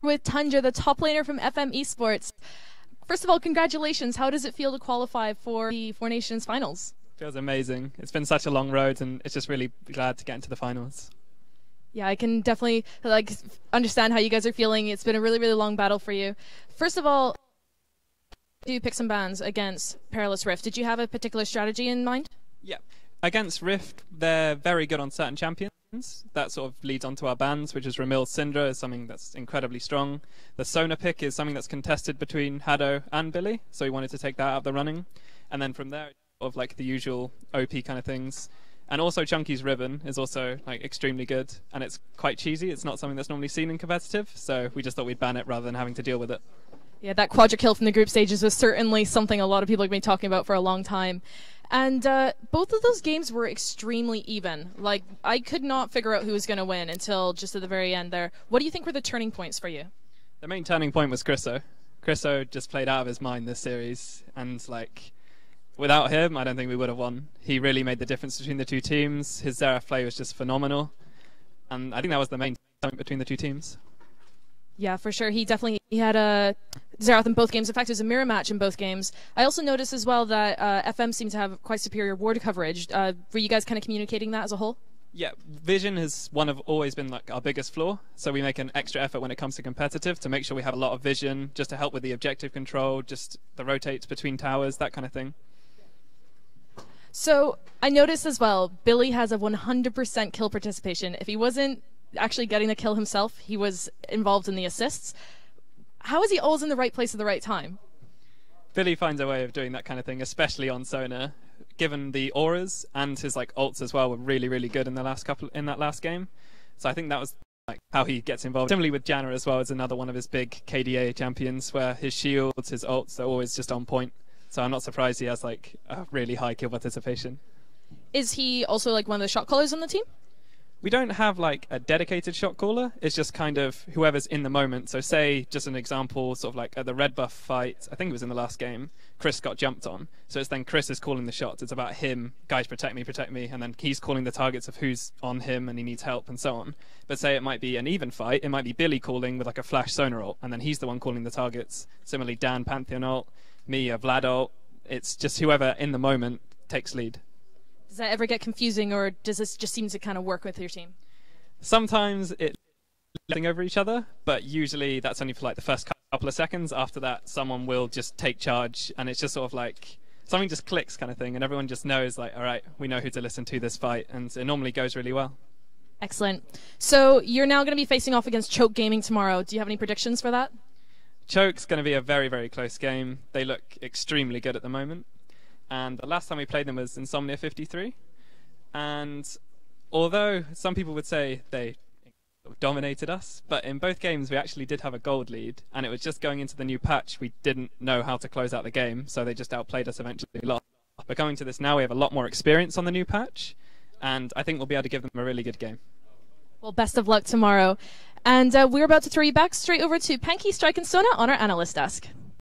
with Tundra, the top laner from FM eSports. First of all, congratulations. How does it feel to qualify for the Four Nations finals? Feels amazing. It's been such a long road, and it's just really glad to get into the finals. Yeah, I can definitely understand how you guys are feeling. It's been a really, really long battle for you. First of all, you pick some bans against Perilous Rift. Did you have a particular strategy in mind? Yeah. Against Rift, they're very good on certain champions. That sort of leads onto our bans, which is Ramil's Syndra is something that's incredibly strong. The Sona pick is something that's contested between Haddo and Billy, so we wanted to take that out of the running. And then from there, sort of like the usual OP kind of things. And also Chunky's Ribbon is also like extremely good, and it's quite cheesy. It's not something that's normally seen in competitive, so we just thought we'd ban it rather than having to deal with it. Yeah, that quadra kill from the group stages was certainly something a lot of people have been talking about for a long time. And both of those games were extremely even. Like, I could not figure out who was going to win until just at the very end there. What do you think were the turning points for you? The main turning point was Chriso. Chriso just played out of his mind this series, and like, without him, I don't think we would have won. He really made the difference between the two teams. His Xerath play was just phenomenal, and I think that was the main turning point between the two teams. Yeah, for sure. He had a Xerath in both games. In fact, it was a mirror match in both games. I also noticed as well that FM seemed to have quite superior ward coverage. Were you guys kind of communicating that as a whole? Yeah, vision has always been like our biggest flaw. So we make an extra effort when it comes to competitive to make sure we have a lot of vision, just to help with the objective control, just the rotates between towers, that kind of thing. So I noticed as well, Billy has a 100% kill participation. If he wasn't actually getting the kill himself, he was involved in the assists. How is he always in the right place at the right time? Billy finds a way of doing that kind of thing, especially on Sona. Given the auras and his like ults as well were really, really good in that last game. So I think that was like how he gets involved. Similarly with Janna as well, is another one of his big KDA champions where his shields, his ults, they're always just on point. So I'm not surprised he has like a really high kill participation. Is he also like one of the shot callers on the team? We don't have like a dedicated shot caller. It's just kind of whoever's in the moment. So say, just an example, sort of like at the red buff fight, I think it was in the last game, Chris got jumped on. So it's then Chris is calling the shots. It's about him, guys protect me, and then he's calling the targets of who's on him and he needs help and so on. But say it might be an even fight, it might be Billy calling with like a flash Sona ult, and then he's the one calling the targets. Similarly, Dan Pantheon ult, me a Vlad ult. It's just whoever in the moment takes lead. Does that ever get confusing, or does this just seem to kind of work with your team? Sometimes it's over each other, but usually that's only for like the first couple of seconds. After that, someone will just take charge, and it's just sort of like something just clicks kind of thing, and everyone just knows like, all right, we know who to listen to this fight, and it normally goes really well. Excellent. So you're now going to be facing off against Choke Gaming tomorrow. Do you have any predictions for that? Choke's going to be a very, very close game. They look extremely good at the moment. And the last time we played them was Insomnia 53. And although some people would say they dominated us, but in both games we actually did have a gold lead, and it was just going into the new patch we didn't know how to close out the game, so they just outplayed us, eventually lost. But going to this now, we have a lot more experience on the new patch, and I think we'll be able to give them a really good game. Well, best of luck tomorrow. And we're about to throw you back straight over to Panky, Strike and Sona on our analyst desk.